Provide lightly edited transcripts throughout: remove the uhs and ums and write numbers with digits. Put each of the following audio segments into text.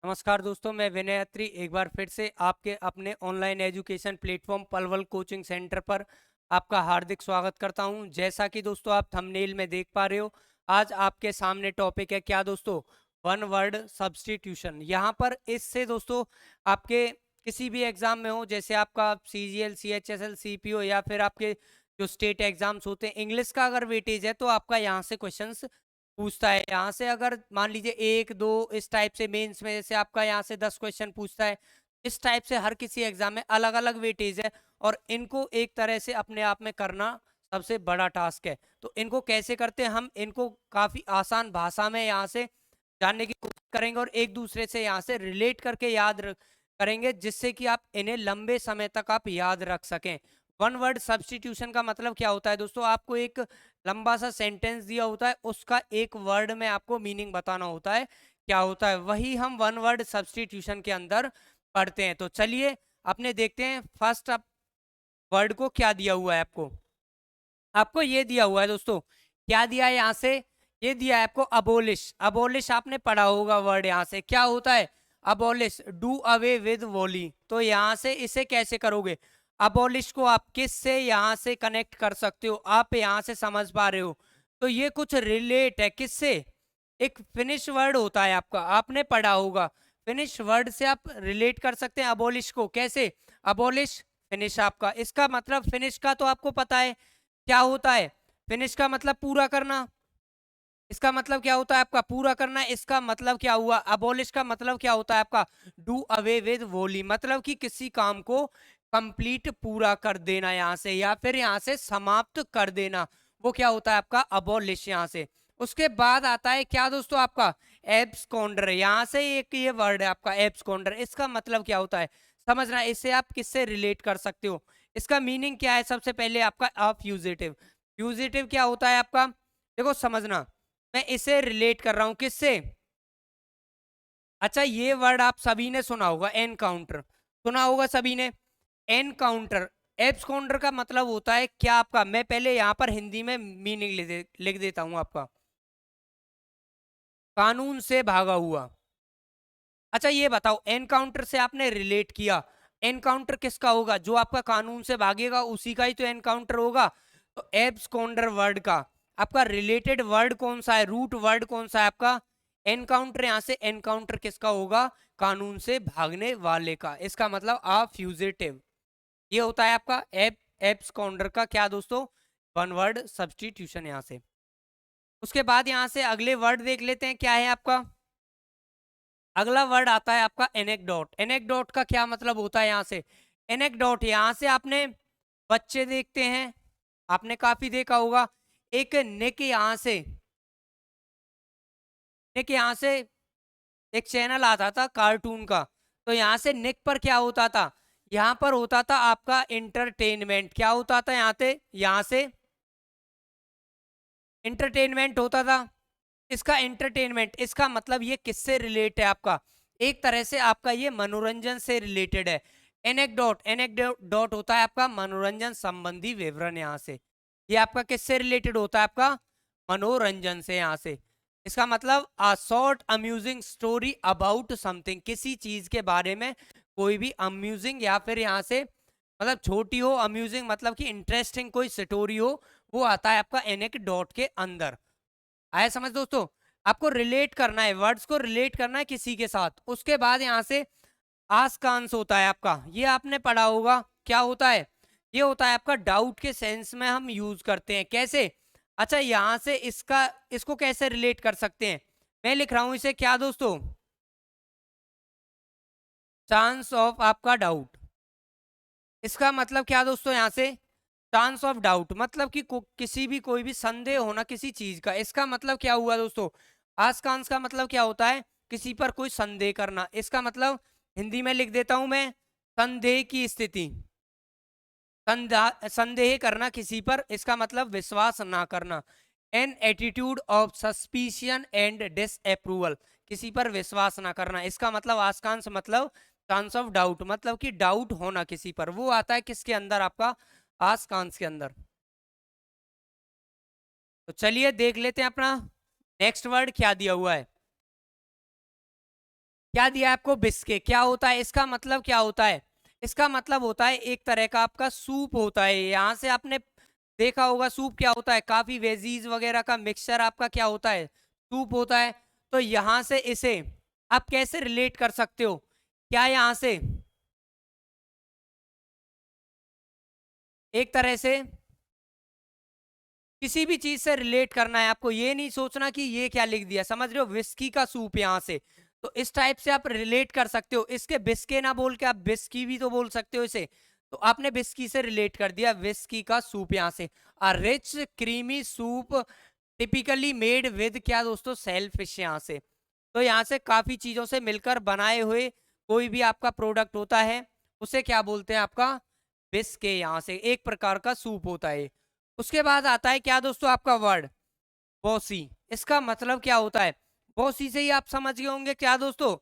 नमस्कार दोस्तों, मैं विनय अत्री एक बार फिर से आपके अपने online education platform Palwal coaching centre पर आपका हार्दिक स्वागत करता हूं। जैसा कि दोस्तों आप थंबनेल में देख पा रहे हो, आज आपके सामने टॉपिक है क्या दोस्तों, वन वर्ड सब्स्टिट्यूशन। यहां पर इससे दोस्तों आपके किसी भी एग्जाम में हो, जैसे आपका सीजीएल, सीएचएसएल, सीपीओ या फिर आपके जो स्टेट एग्जाम्स होते हैं, इंग्लिश का अगर वेटेज है तो आपका यहाँ से क्वेश्चंस पूछता है। यहाँ से अगर मान लीजिए 1-2 इस टाइप से मेंस में जैसे आपका यहाँ से 10 क्वेश्चन पूछता है, इस टाइप से हर किसी एग्जाम में अलग अलग वेटेज है और इनको एक तरह से अपने आप में करना सबसे बड़ा टास्क है। तो इनको कैसे करते हैं, हम इनको काफी आसान भाषा में यहाँ से जानने की कोशिश करेंगे और एक दूसरे से यहाँ से रिलेट करके करेंगे, जिससे कि आप इन्हें लंबे समय तक आप याद रख सकें। वन वर्ड सब्स्टिट्यूशन का मतलब क्या होता है दोस्तों, आपको एक लंबा सा सेंटेंस दिया होता है, उसका एक वर्ड में आपको मीनिंग बताना होता है क्या होता है, वही हम वन वर्ड सब्स्टिट्यूशन के अंदर पढ़ते हैं। तो चलिए अपने देखते हैं फर्स्ट वर्ड को क्या दिया हुआ है। आपको आपको ये दिया हुआ है दोस्तों, क्या दिया है यहाँ से, ये दिया है आपको अबोलिश। अबोलिश आपने पढ़ा होगा वर्ड, यहाँ से क्या होता है abolish, do away with wholly. तो यहाँ से इसे कैसे करोगे, अबोलिश को आप किस से यहाँ से कनेक्ट कर सकते हो, आप यहाँ से समझ पा रहे हो। तो ये कुछ रिलेट है किससे, एक फिनिश वर्ड होता है आपका, आपने पढ़ा होगा, फिनिश वर्ड से आप रिलेट कर सकते हैं अबोलिश को। कैसे, अबोलिश फिनिश आपका, इसका मतलब फिनिश का तो आपको पता है क्या होता है, फिनिश का मतलब पूरा करना। इसका मतलब क्या होता है आपका पूरा करना। इसका मतलब क्या हुआ, अबोलिश का मतलब क्या होता है आपका डू अवे विद वोली, मतलब कि किसी काम को कंप्लीट पूरा कर देना यहाँ से, या फिर यहाँ से समाप्त कर देना, वो क्या होता है आपका अबोलिश यहाँ से। उसके बाद आता है क्या दोस्तों आपका एब्सकॉन्डर, यहाँ से एक ये वर्ड है आपका एब्सकॉन्डर। इसका मतलब क्या होता है समझना, इससे आप किससे रिलेट कर सकते हो, इसका मीनिंग क्या है। सबसे पहले आपका फ्यूजिटिव, फ्यूजिटिव क्या होता है आपका, देखो समझना, मैं इसे रिलेट कर रहा हूं किससे। अच्छा, ये वर्ड आप सभी ने सुना होगा, एनकाउंटर, सुना होगा सभी ने। एनकाउंटर, एब्सकॉन्डर का मतलब होता है क्या आपका, मैं पहले यहां पर हिंदी में मीनिंग लिख देता हूं आपका, कानून से भागा हुआ। अच्छा ये बताओ, एनकाउंटर से आपने रिलेट किया, एनकाउंटर किसका होगा, जो आपका कानून से भागेगा उसी का ही तो एनकाउंटर होगा। तो एब्सकॉन्डर वर्ड का आपका रिलेटेड वर्ड कौन सा है, रूट वर्ड कौन सा है आपका एनकाउंटर। यहां से एनकाउंटर किसका होगा, कानून से भागने वाले का, इसका मतलब आ फ्यूजिटिव। ये होता है आपका एब्सकॉन्डर का क्या दोस्तों, वन वर्ड सब्स्टिट्यूशन। यहां से उसके बाद यहां से अगले वर्ड देख लेते हैं क्या है आपका। अगला वर्ड आता है आपका एनेक्डोट। एनेक्डोट का क्या मतलब होता है यहाँ से, एनेक्डोट यहाँ से आपने बच्चे देखते हैं, आपने काफी देखा होगा, एक निक यहाँ से, निक यहाँ से एक चैनल आता था कार्टून का। तो यहाँ से निक पर क्या होता था, यहाँ पर होता था आपका इंटरटेनमेंट। क्या होता था यहाँ से इंटरटेनमेंट होता था। इसका इंटरटेनमेंट, इसका मतलब ये किससे रिलेट है आपका, एक तरह से आपका ये मनोरंजन से रिलेटेड है। एनेक्डोट, एनेक्डोट होता है आपका मनोरंजन संबंधी विवरण। यहाँ से ये आपका किससे रिलेटेड होता है आपका मनोरंजन से। यहाँ से इसका मतलब a short amusing story about something, किसी चीज के बारे में कोई भी अम्यूजिंग या फिर यहाँ से मतलब छोटी हो, अम्यूजिंग मतलब कि इंटरेस्टिंग कोई स्टोरी हो, वो आता है आपका एनेक्डोट के अंदर। आया समझ दोस्तों, आपको रिलेट करना है, वर्ड्स को रिलेट करना है किसी के साथ। उसके बाद यहाँ से आस्कांस होता है आपका, ये आपने पढ़ा होगा क्या होता है, ये होता है आपका डाउट के सेंस में हम यूज करते हैं। कैसे, अच्छा यहाँ से इसका इसको कैसे रिलेट कर सकते हैं, मैं लिख रहा हूं इसे क्या दोस्तों, चांस ऑफ आपका डाउट। इसका मतलब क्या दोस्तों, यहाँ से चांस ऑफ डाउट मतलब कि किसी भी कोई भी संदेह होना किसी चीज का। इसका मतलब क्या हुआ दोस्तों, आस्कांस का मतलब क्या होता है, किसी पर कोई संदेह करना। इसका मतलब हिंदी में लिख देता हूं मैं, संदेह की स्थिति, संदेह करना किसी पर, इसका मतलब विश्वास ना करना। An attitude of suspicion and disapproval, किसी पर विश्वास ना करना। इसका मतलब आस्कांश मतलब चांस ऑफ डाउट, मतलब कि डाउट होना किसी पर, वो आता है किसके अंदर आपका आस्कांश के अंदर। तो चलिए देख लेते हैं अपना नेक्स्ट वर्ड क्या दिया हुआ है। क्या दिया है आपको? बिस्के। क्या होता है इसका मतलब? क्या होता है इसका मतलब? होता है एक तरह का आपका सूप होता है। यहाँ से आपने देखा होगा सूप क्या होता है, काफी वेजीज वगैरह का मिक्सचर आपका क्या होता है, सूप होता है। तो यहाँ से इसे आप कैसे रिलेट कर सकते हो? क्या यहाँ से एक तरह से किसी भी चीज से रिलेट करना है आपको, ये नहीं सोचना कि ये क्या लिख दिया, समझ रहे हो? विस्की का सूप यहाँ से, तो इस टाइप से आप रिलेट कर सकते हो। इसके बिस्के ना बोल के आप बिस्की भी तो बोल सकते हो इसे। तो आपने बिस्की से रिलेट कर दिया, विस्की का सूप यहाँ से। A rich creamy soup typically made with क्या दोस्तों? सेलफिश यहाँ से। तो यहाँ से काफी चीजों से मिलकर बनाए हुए कोई भी आपका प्रोडक्ट होता है उसे क्या बोलते हैं? आपका बिस्के। यहाँ से एक प्रकार का सूप होता है। उसके बाद आता है क्या दोस्तों? आपका वर्ड बॉसी। इसका मतलब क्या होता है? बॉसी से ही आप समझ गए होंगे क्या दोस्तों?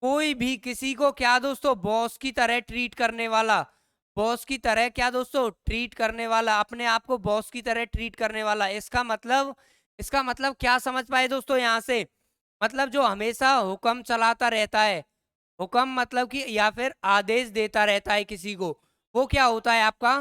कोई भी किसी को क्या दोस्तों? बॉस की तरह ट्रीट करने वाला। बॉस की तरह क्या दोस्तों? ट्रीट करने वाला, अपने आप को बॉस की तरह ट्रीट करने वाला। इसका मतलब क्या समझ पाए दोस्तों यहाँ से? मतलब जो हमेशा हुक्म चलाता रहता है। हुक्म मतलब कि या फिर आदेश देता रहता है किसी को, वो क्या होता है आपका?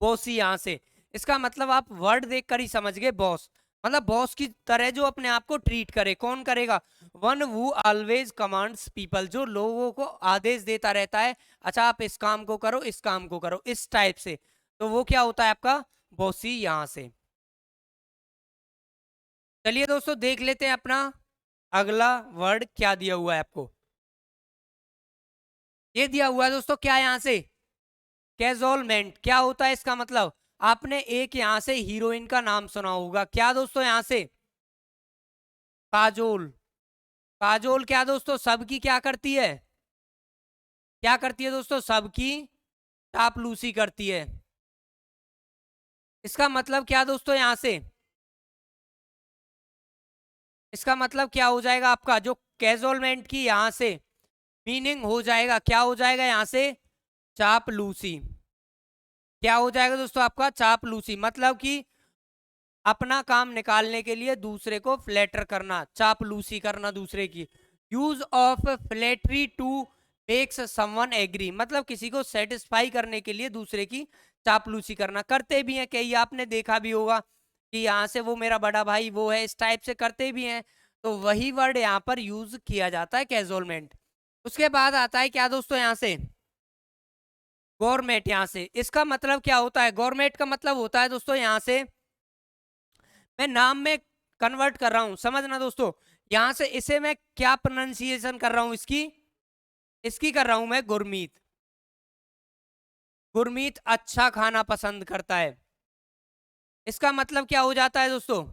बॉस ही यहाँ से। इसका मतलब आप वर्ड देखकर ही समझ गए, बॉस। मतलब बॉस की तरह जो अपने आप को ट्रीट करे। कौन करेगा? One who always commands people, जो लोगों को आदेश देता रहता है। अच्छा आप इस काम को करो, इस काम को करो, इस टाइप से। तो वो क्या होता है आपका? बॉसी यहाँ से। चलिए दोस्तों देख लेते हैं अपना अगला वर्ड क्या दिया हुआ है आपको। ये दिया हुआ है दोस्तों क्या यहाँ से? कैजोलमेंट। क्या होता है इसका मतलब? आपने एक यहाँ से हीरोइन का नाम सुना होगा, क्या दोस्तों? यहाँ से काजोल। काजोल क्या दोस्तों? सबकी क्या करती है? क्या करती है दोस्तों? सबकी चापलूसी करती है। इसका मतलब क्या दोस्तों? यहाँ से इसका मतलब क्या हो जाएगा आपका? जो कैजोलमेंट की यहाँ से मीनिंग हो जाएगा, क्या हो जाएगा यहाँ से? चापलूसी। क्या हो जाएगा दोस्तों आपका? चापलूसी। मतलब कि अपना काम निकालने के लिए दूसरे को फ्लैटर करना, चापलूसी करना दूसरे की। Use of flattery to makes someone agree, मतलब किसी को सेटिस्फाई करने के लिए दूसरे की चापलूसी करना। करते भी हैं कई, आपने देखा भी होगा कि यहाँ से वो मेरा बड़ा भाई वो है, इस टाइप से करते भी हैं। तो वही वर्ड यहाँ पर यूज किया जाता है, कैजुअलमेंट। उसके बाद आता है क्या दोस्तों? यहाँ से गवर्नमेंट। यहाँ से इसका मतलब क्या होता है? गवर्नमेंट का मतलब होता है दोस्तों यहाँ से, मैं नाम में कन्वर्ट कर रहा हूं, समझना दोस्तों। यहां से इसे मैं क्या प्रोनाउंसिएशन कर रहा हूं? इसकी इसकी कर रहा हूं मैं गुरमीत। गुरमीत अच्छा खाना पसंद करता है। इसका मतलब क्या हो जाता है दोस्तों?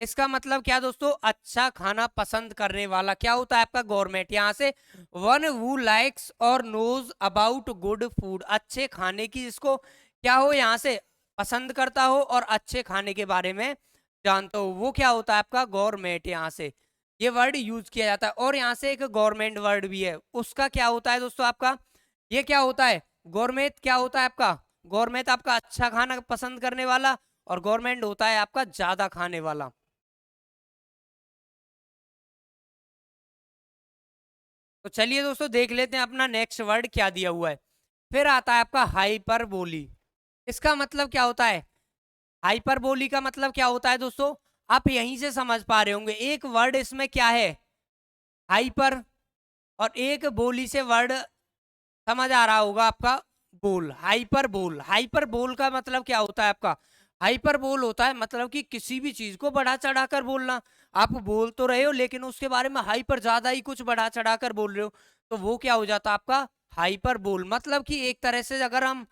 इसका मतलब क्या दोस्तों? अच्छा खाना पसंद करने वाला क्या होता है आपका? गवर्नमेंट। यहाँ से वन हु लाइक्स और नोज अबाउट गुड फूड, अच्छे खाने की जिसको क्या हो यहाँ से? पसंद करता हो और अच्छे खाने के बारे में जानता हो, वो क्या होता है आपका? गवर्नमेंट। यहाँ से ये वर्ड यूज किया जाता है। और यहाँ से एक गवर्नमेंट वर्ड भी है, उसका क्या होता है दोस्तों आपका? ये क्या होता है? गवर्नमेंट क्या होता है आपका? गवर्नमेंट आपका अच्छा खाना पसंद करने वाला, और गवर्नमेंट होता है आपका ज्यादा खाने वाला। तो चलिए दोस्तों देख लेते हैं अपना नेक्स्ट वर्ड क्या दिया हुआ है। फिर आता है आपका हाइपरबोली। इसका मतलब क्या होता है? हाइपरबोली का मतलब क्या होता है दोस्तों? आप यहीं से समझ पा रहे होंगे, एक वर्ड इसमें क्या है? हाइपर, और एक बोली से वर्ड समझ आ रहा होगा आपका, बोल। हाइपर बोल। हाइपर बोल का मतलब क्या होता है आपका? हाइपर बोल होता है मतलब कि किसी भी चीज को बढ़ा चढ़ाकर बोलना। आप बोल तो रहे हो लेकिन उसके बारे में हाइपर ज्यादा ही कुछ बढ़ा चढ़ाकर बोल रहे हो, तो वो क्या हो जाता है आपका? हाइपर बोल। मतलब कि एक तरह से अगर हम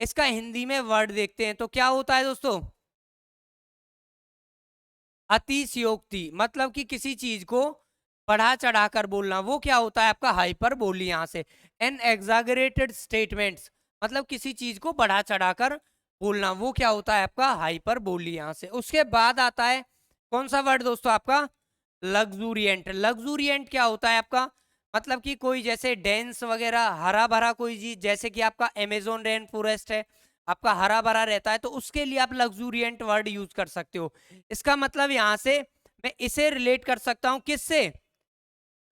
इसका हिंदी में वर्ड देखते हैं तो क्या होता है दोस्तों? अतिशयोक्ति। मतलब कि किसी चीज को बढ़ा चढ़ाकर बोलना, वो क्या होता है आपका? हाइपर बोली। यहाँ से एन एग्जागरेटेड स्टेटमेंट्स, मतलब किसी चीज को बढ़ा चढ़ाकर बोलना, वो क्या होता है आपका? हाइपर बोली। यहाँ से उसके बाद आता है कौन सा वर्ड दोस्तों आपका? लग्जूरियंट। लग्जूरियंट क्या होता है आपका? मतलब कि कोई जैसे डेंस वगैरह हरा भरा कोई चीज, जैसे कि आपका अमेजोन रेन फॉरेस्ट है, आपका हरा भरा रहता है, तो उसके लिए आप लग्जूरियंट वर्ड यूज कर सकते हो। इसका मतलब यहाँ से मैं इसे रिलेट कर सकता हूँ किससे?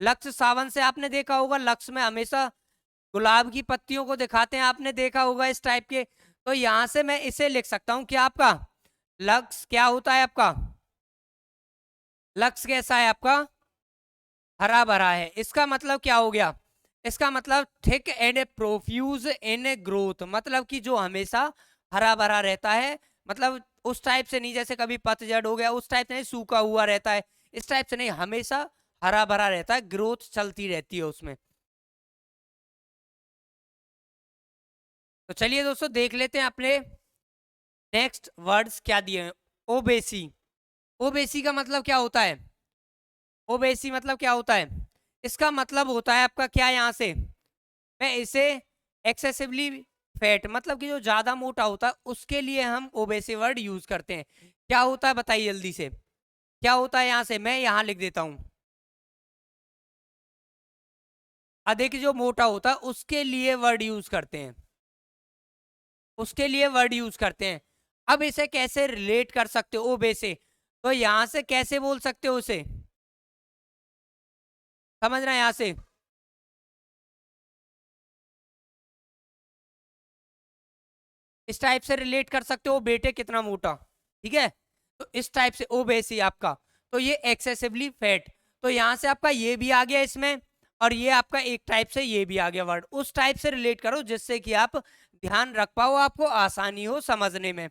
लक्ष्य सावन से आपने देखा होगा, लक्ष्य में हमेशा गुलाब की पत्तियों को दिखाते हैं, आपने देखा होगा इस टाइप के। तो यहां से मैं इसे लिख सकता हूं कि आपका लक्ष्य क्या होता है, आपका लक्ष्य कैसा है, आपका हरा भरा है। इसका मतलब क्या हो गया, इसका मतलब thick and profuse in growth, मतलब कि जो हमेशा हरा भरा रहता है, मतलब उस टाइप से नहीं जैसे कभी पतझड़ हो गया उस टाइप से नहीं, सूखा हुआ रहता है, इस टाइप से नहीं, हमेशा हरा भरा रहता है, ग्रोथ चलती रहती है उसमें। तो चलिए दोस्तों देख लेते हैं अपने नेक्स्ट वर्ड्स क्या दिए हैं। ओबेसी, ओबेसी का मतलब क्या होता है, ओबेसी मतलब क्या होता है, इसका मतलब होता है आपका क्या, यहां से मैं इसे एक्सेसिवली फैट, मतलब कि जो ज्यादा मोटा होता है उसके लिए हम ओबेसी वर्ड यूज करते हैं। क्या होता है बताइए जल्दी से, क्या होता है, यहां से मैं यहां लिख देता हूं, अधिक जो मोटा होता है उसके लिए वर्ड यूज करते हैं, उसके लिए वर्ड यूज करते हैं। अब इसे कैसे रिलेट कर सकते हो ओबे से, तो यहां से कैसे बोल सकते हो उसे, समझ रहे हैं, यहां से इस टाइप से रिलेट कर सकते हो, बेटे कितना मोटा, ठीक है। तो इस टाइप से ओबेसी आपका, तो ये एक्सेसिवली फैट, तो यहां से आपका ये भी आ गया इसमें, और ये आपका एक टाइप से ये भी आ गया वर्ड, उस टाइप से रिलेट करो जिससे कि आप ध्यान रख पाओ, आपको आसानी हो समझने में।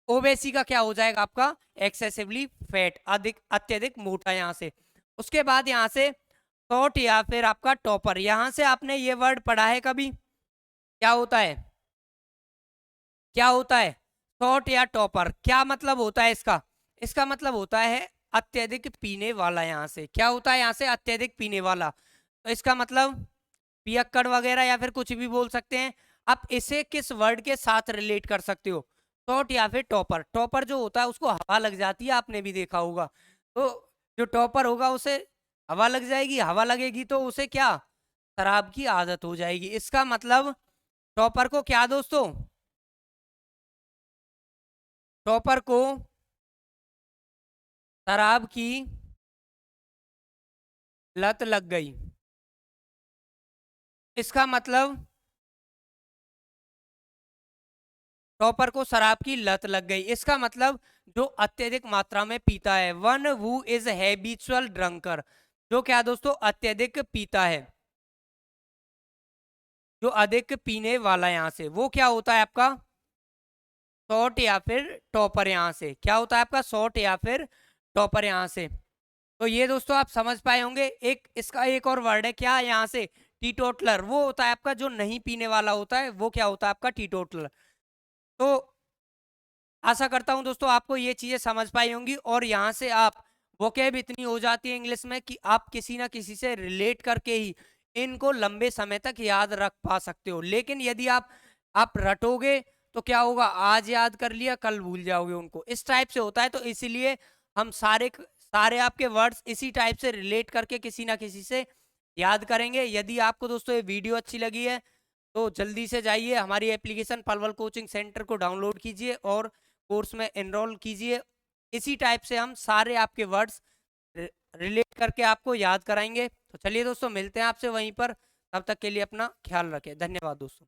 ओबेसी का क्या हो जाएगा आपका, एक्सेसिवली फैट, अधिक अत्यधिक मोटा, यहां से। उसके बाद यहां से शॉर्ट या फिर आपका टॉपर, यहां से आपने ये वर्ड पढ़ा है कभी, क्या होता है, क्या होता है, शॉर्ट या टॉपर, क्या मतलब होता है इसका, इसका मतलब होता है अत्यधिक पीने वाला, यहां से क्या होता है, यहां से अत्यधिक पीने वाला, तो इसका मतलब पियक्कड़ वगैरह या फिर कुछ भी बोल सकते हैं। आप इसे किस वर्ड के साथ रिलेट कर सकते हो, टॉट या फिर टॉपर, टॉपर जो होता है उसको हवा लग जाती है, आपने भी देखा होगा, तो जो टॉपर होगा उसे हवा लग जाएगी, हवा लगेगी तो उसे क्या, शराब की आदत हो जाएगी, इसका मतलब टॉपर को क्या दोस्तों, टॉपर को शराब की लत लग गई, इसका मतलब टॉपर को शराब की लत लग गई, इसका मतलब जो अत्यधिक मात्रा में पीता है, one who is habitual drunker, जो क्या दोस्तों अत्यधिक पीता है, जो अधिक पीने वाला, यहां से वो क्या होता है आपका शॉर्ट या फिर टॉपर, यहां से क्या होता है आपका शॉर्ट या फिर टॉपर, यहां से। तो ये दोस्तों आप समझ पाए होंगे। एक इसका एक और वर्ड है क्या, यहाँ से टीटोटलर, वो होता है आपका जो नहीं पीने वाला होता है, वो क्या होता है आपका टीटोटलर। तो आशा करता हूं दोस्तों आपको ये चीजें समझ पाई होंगी, और यहाँ से आप वोकेब इतनी हो जाती है इंग्लिश में कि आप किसी ना किसी से रिलेट करके ही इनको लंबे समय तक याद रख पा सकते हो। लेकिन यदि आप रटोगे तो क्या होगा, आज याद कर लिया कल भूल जाओगे उनको, इस टाइप से होता है। तो इसीलिए हम सारे आपके वर्ड्स इसी टाइप से रिलेट करके किसी ना किसी से याद करेंगे। यदि आपको दोस्तों ये वीडियो अच्छी लगी है तो जल्दी से जाइए हमारी एप्लीकेशन पलवल कोचिंग सेंटर को डाउनलोड कीजिए और कोर्स में एनरोल कीजिए। इसी टाइप से हम सारे आपके वर्ड्स रिलेट करके आपको याद कराएंगे। तो चलिए दोस्तों मिलते हैं आपसे वहीं पर, तब तक के लिए अपना ख्याल रखें, धन्यवाद दोस्तों।